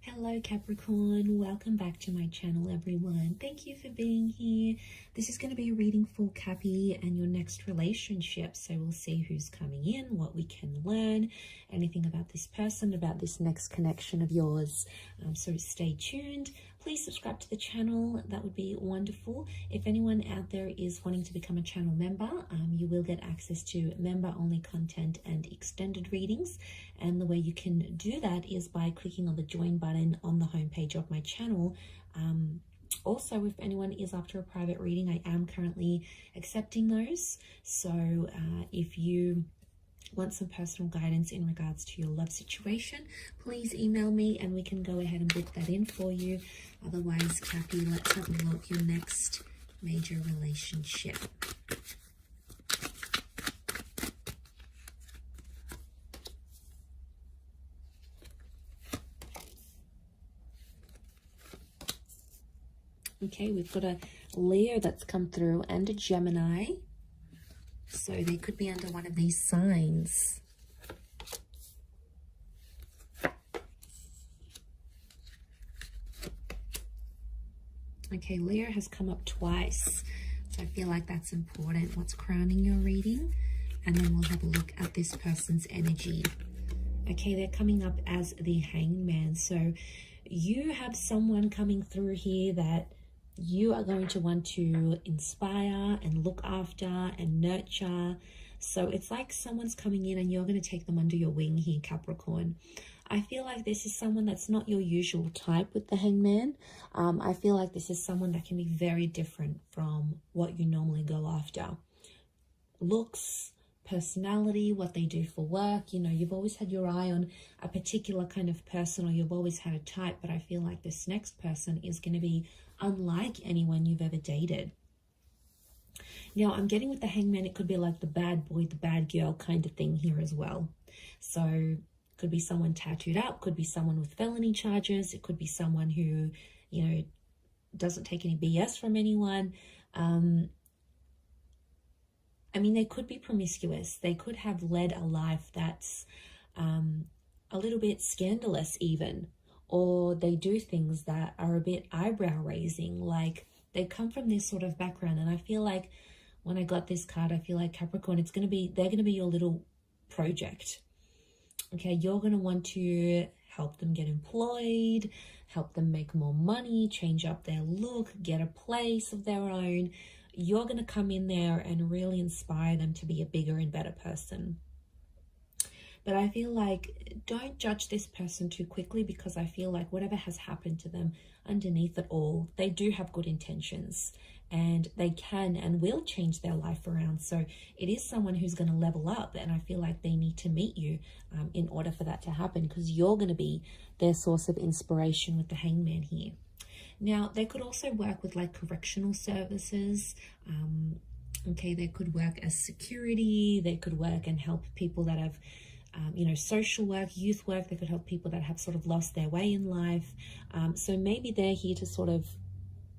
Hello Capricorn, welcome back to my channel everyone. Thank you for being here. This is going to be a reading for Cappy and your next relationship. So we'll see who's coming in, what we can learn, anything about this person, about this next connection of yours. So stay tuned. Please subscribe to the channel. That would be wonderful. If anyone out there is wanting to become a channel member, you will get access to member-only content and extended readings. And the way you can do that is by clicking on the join button on the homepage of my channel. Also, if anyone is after a private reading, I am currently accepting those. So if you want some personal guidance in regards to your love situation, please email me and we can go ahead and book that in for you. Otherwise, Cappy, let's have a look. Your next major relationship. Okay, we've got a Leo that's come through and a Gemini. So they could be under one of these signs. Okay, Leo has come up twice. So I feel like that's important. What's crowning your reading? And then we'll have a look at this person's energy. Okay, they're coming up as the Hangman. So you have someone coming through here that you are going to want to inspire and look after and nurture. So it's like someone's coming in and you're going to take them under your wing here, Capricorn. I feel like this is someone that's not your usual type with the Hangman. I feel like this is someone that can be very different from what you normally go after. Looks, personality, what they do for work. You know, you've always had your eye on a particular kind of person, or you've always had a type, but I feel like this next person is going to be unlike anyone you've ever dated. Now, I'm getting with the Hangman, it could be like the bad boy, the bad girl kind of thing here as well. So could be someone tattooed up, could be someone with felony charges, it could be someone who, you know, doesn't take any BS from anyone. I mean, they could be promiscuous. They could have led a life that's a little bit scandalous even, or they do things that are a bit eyebrow raising, like they come from this sort of background. And I feel like when I got this card, I feel like Capricorn, they're going to be your little project. Okay, you're going to want to help them get employed, help them make more money, change up their look, get a place of their own. You're going to come in there and really inspire them to be a bigger and better person. But I feel like don't judge this person too quickly, because I feel like whatever has happened to them, underneath it all, they do have good intentions and they can and will change their life around. So it is someone who's going to level up, and I feel like they need to meet you in order for that to happen, because you're going to be their source of inspiration with the Hangman here. Now, they could also work with like correctional services. Okay, they could work as security. They could work and help people that have, you know, social work, youth work. They could help people that have sort of lost their way in life. So maybe they're here to sort of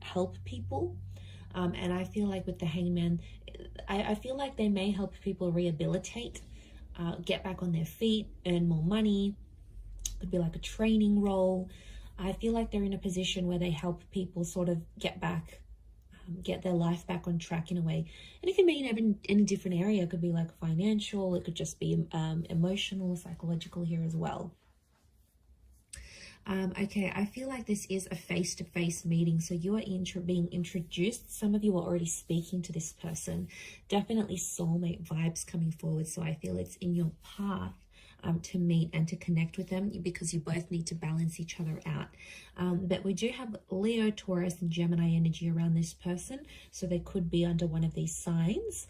help people. And I feel like with the Hangman, I feel like they may help people rehabilitate, get back on their feet, earn more money. Could be like a training role. I feel like they're in a position where they help people sort of get back, get their life back on track in a way. And it can be in any different area. It could be like financial, it could just be emotional, psychological here as well. Okay, I feel like this is a face-to-face meeting. So you are being introduced. Some of you are already speaking to this person. Definitely soulmate vibes coming forward. So I feel it's in your path to meet and to connect with them, because you both need to balance each other out. But we do have Leo, Taurus, and Gemini energy around this person. So they could be under one of these signs,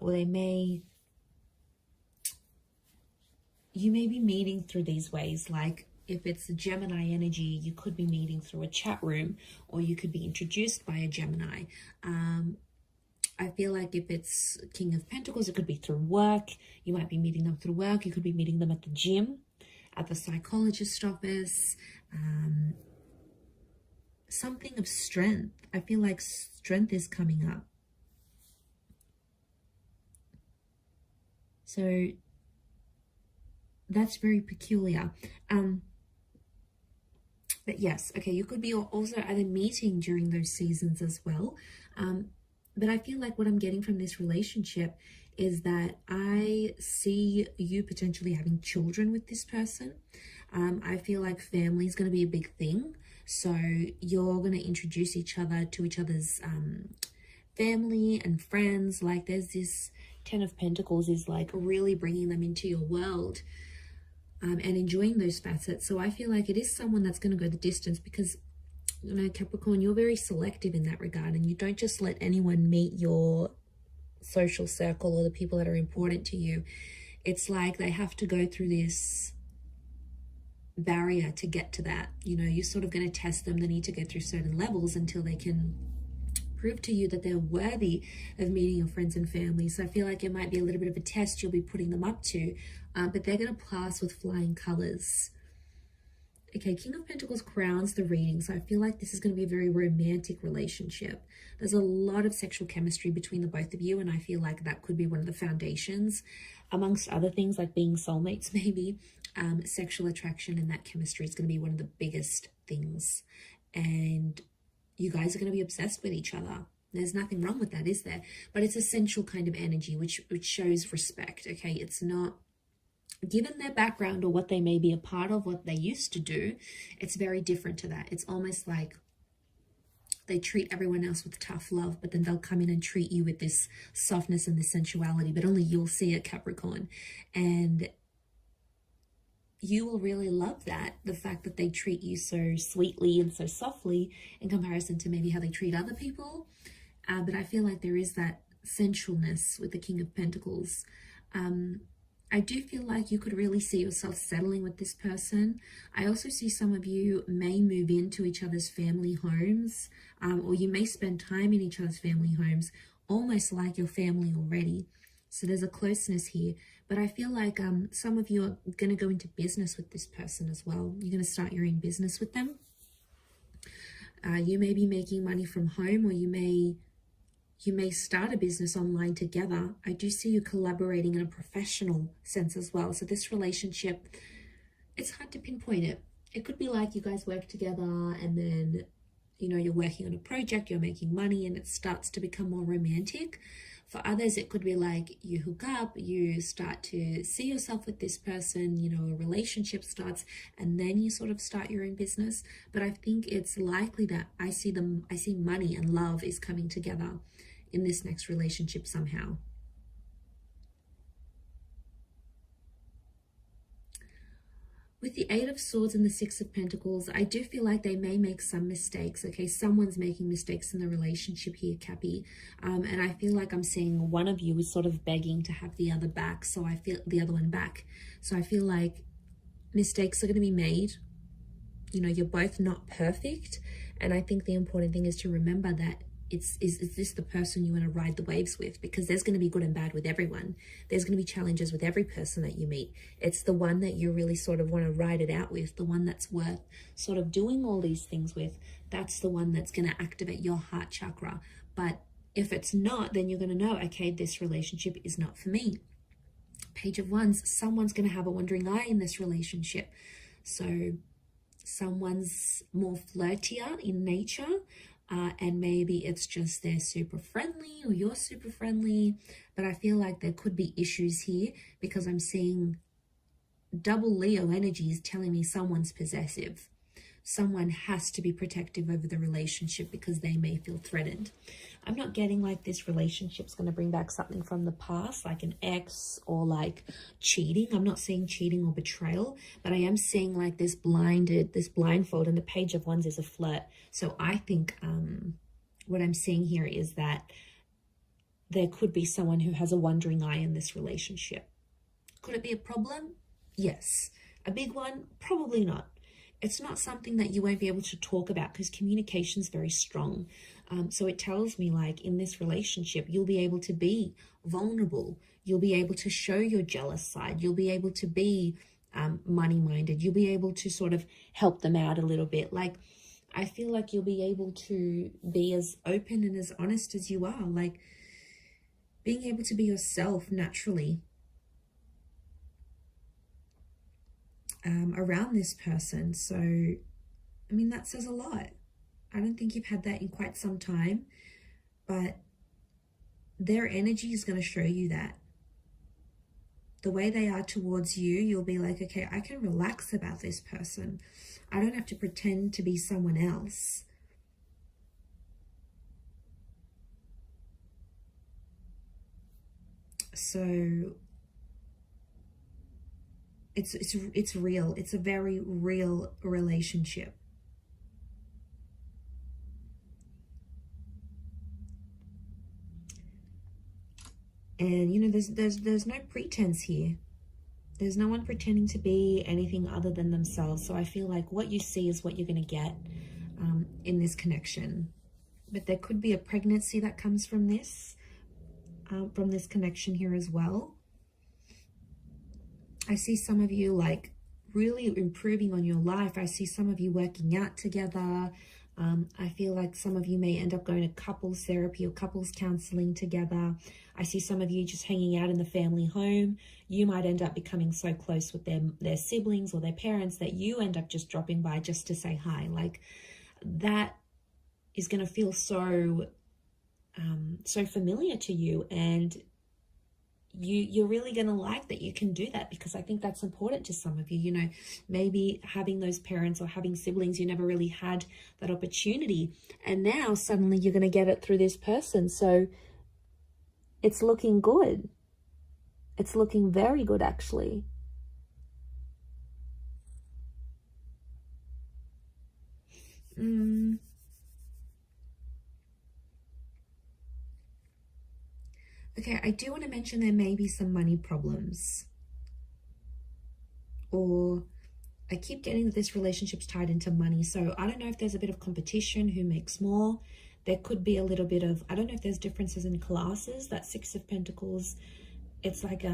or you may be meeting through these ways. Like if it's a Gemini energy, you could be meeting through a chat room, or you could be introduced by a Gemini. I feel like if it's King of Pentacles, it could be through work. You might be meeting them through work. You could be meeting them at the gym, at the psychologist office. Something of strength. I feel like strength is coming up. So that's very peculiar. But yes, okay, you could be also at a meeting during those seasons as well. But I feel like what I'm getting from this relationship is that I see you potentially having children with this person. I feel like family is going to be a big thing. So you're going to introduce each other to each other's family and friends. Like there's this 10 of Pentacles is like really bringing them into your world. And enjoying those facets. So I feel like it is someone that's going to go the distance because, you know, Capricorn, you're very selective in that regard, and you don't just let anyone meet your social circle or the people that are important to you. It's like they have to go through this barrier to get to that. You know, you're sort of going to test them. They need to go through certain levels until they can prove to you that they're worthy of meeting your friends and family. So I feel like it might be a little bit of a test you'll be putting them up to, but they're going to pass with flying colors. Okay, King of Pentacles crowns the reading. So I feel like this is going to be a very romantic relationship. There's a lot of sexual chemistry between the both of you, and I feel like that could be one of the foundations, amongst other things like being soulmates maybe. Sexual attraction and that chemistry is going to be one of the biggest things. And you guys are going to be obsessed with each other. There's nothing wrong with that, is there? But it's a sensual kind of energy, which shows respect, okay? It's not, given their background or what they may be a part of, what they used to do, it's very different to that. It's almost like they treat everyone else with tough love, but then they'll come in and treat you with this softness and this sensuality, but only you'll see it, Capricorn. And you will really love that, the fact that they treat you so sweetly and so softly in comparison to maybe how they treat other people. But I feel like there is that sensualness with the King of Pentacles. I do feel like you could really see yourself settling with this person. I also see some of you may move into each other's family homes, or you may spend time in each other's family homes, almost like your family already. So there's a closeness here. But I feel like some of you are going to go into business with this person as well. You're going to start your own business with them. You may be making money from home, or you may start a business online together. I do see you collaborating in a professional sense as well. So this relationship, it's hard to pinpoint it. It could be like you guys work together and then, you know, you're working on a project, you're making money, and it starts to become more romantic. For others, it could be like you hook up, you start to see yourself with this person, you know, a relationship starts, and then you sort of start your own business. But I think it's likely that I see money and love is coming together in this next relationship somehow. With the Eight of Swords and the Six of Pentacles, I do feel like they may make some mistakes. Okay, someone's making mistakes in the relationship here, Cappy. And I feel like I'm seeing one of you is sort of begging to have the other back. So I feel the other one back. So I feel like mistakes are going to be made. You know, you're both not perfect. And I think the important thing is to remember that is this the person you want to ride the waves with? Because there's going to be good and bad with everyone. There's going to be challenges with every person that you meet. It's the one that you really sort of want to ride it out with, the one that's worth sort of doing all these things with. That's the one that's going to activate your heart chakra. But if it's not, then you're going to know, okay, this relationship is not for me. Page of Wands, someone's going to have a wandering eye in this relationship. So someone's more flirtier in nature. And maybe it's just they're super friendly or you're super friendly. But I feel like there could be issues here because I'm seeing double Leo energies telling me someone's possessive. Someone has to be protective over the relationship because they may feel threatened. I'm not getting like this relationship's going to bring back something from the past, like an ex or like cheating. I'm not seeing cheating or betrayal, but I am seeing like this blindfold, and the Page of Wands is a flirt. So I think what I'm seeing here is that there could be someone who has a wandering eye in this relationship. Could it be a problem? Yes. A big one? Probably not. It's not something that you won't be able to talk about because communication is very strong. So it tells me like in this relationship, you'll be able to be vulnerable. You'll be able to show your jealous side. You'll be able to be money-minded. You'll be able to sort of help them out a little bit. Like, I feel like you'll be able to be as open and as honest as you are. Like, being able to be yourself naturally around this person. So I mean, that says a lot. I don't think you've had that in quite some time, but their energy is going to show you that. The way they are towards you, you'll be like, okay, I can relax about this person. I don't have to pretend to be someone else. So it's real. It's a very real relationship. And you know, there's no pretense here. There's no one pretending to be anything other than themselves. So I feel like what you see is what you're going to get in this connection. But there could be a pregnancy that comes from this connection here as well. I see some of you like really improving on your life. I see some of you working out together. I feel like some of you may end up going to couples therapy or couples counseling together. I see some of you just hanging out in the family home. You might end up becoming so close with their siblings or their parents that you end up just dropping by just to say hi. Like, that is going to feel so familiar to you, and you're really going to like that you can do that, because I think that's important to some of you. You know, maybe having those parents or having siblings, you never really had that opportunity, and now suddenly you're going to get it through this person. So it's looking good. It's looking very good, actually. Okay, I do want to mention there may be some money problems. Or I keep getting that this relationship's tied into money. So I don't know if there's a bit of competition, who makes more. There could be a little bit of, I don't know if there's differences in classes. That Six of Pentacles, it's like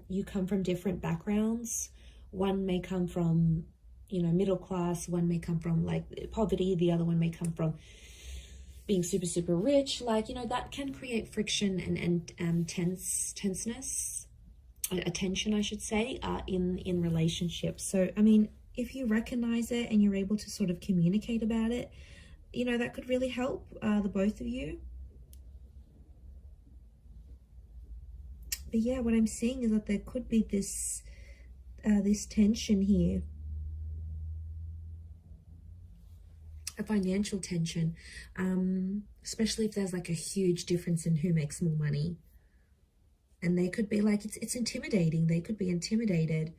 you come from different backgrounds. One may come from, you know, middle class. One may come from like poverty. The other one may come from being super, super rich. Like, you know, that can create friction and tenseness, attention, I should say, in relationships. So, I mean, if you recognize it and you're able to sort of communicate about it, you know, that could really help the both of you. But yeah, what I'm seeing is that there could be this tension here. A financial tension, especially if there's like a huge difference in who makes more money. And they could be like, it's intimidating. They could be intimidated.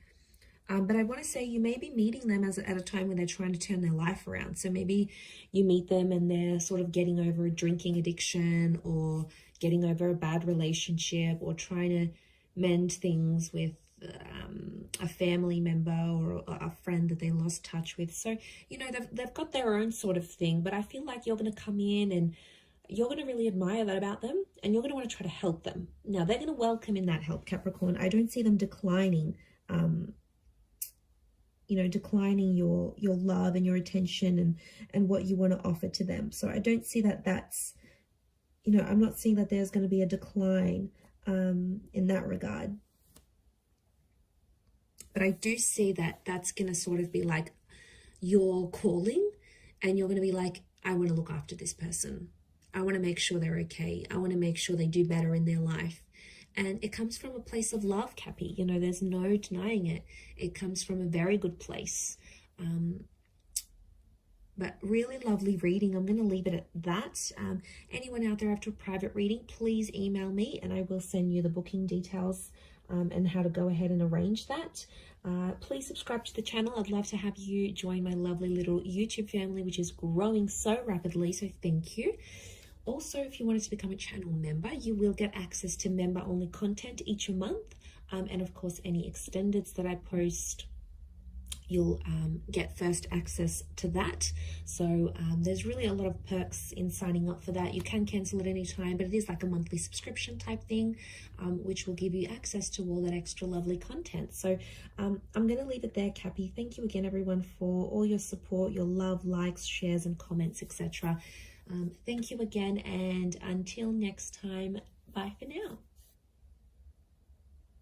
But I want to say you may be meeting them at a time when they're trying to turn their life around. So maybe you meet them and they're sort of getting over a drinking addiction, or getting over a bad relationship, or trying to mend things with a family member or a friend that they lost touch with. So, you know, they've got their own sort of thing, but I feel like you're going to come in and you're going to really admire that about them, and you're going to want to try to help them. Now, they're going to welcome in that help, Capricorn. I don't see them declining, you know, declining your love and your attention and what you want to offer to them. So I don't see that that's, you know, I'm not seeing that there's going to be a decline in that regard. But I do see that that's going to sort of be like your calling, and you're going to be like, I want to look after this person. I want to make sure they're okay. I want to make sure they do better in their life. And it comes from a place of love, Cappy. You know, there's no denying it. It comes from a very good place. But really lovely reading. I'm going to leave it at that. Anyone out there after a private reading, please email me and I will send you the booking details and how to go ahead and arrange that. Please subscribe to the channel. I'd love to have you join my lovely little YouTube family, which is growing so rapidly. So thank you. Also, if you wanted to become a channel member, you will get access to member-only content each month. And of course, any extendeds that I post, you'll get first access to that. So there's really a lot of perks in signing up for that. You can cancel at any time, but it is like a monthly subscription type thing, which will give you access to all that extra lovely content. So I'm going to leave it there, Cappy. Thank you again, everyone, for all your support, your love, likes, shares, and comments, etc. Thank you again, and until next time, bye for now.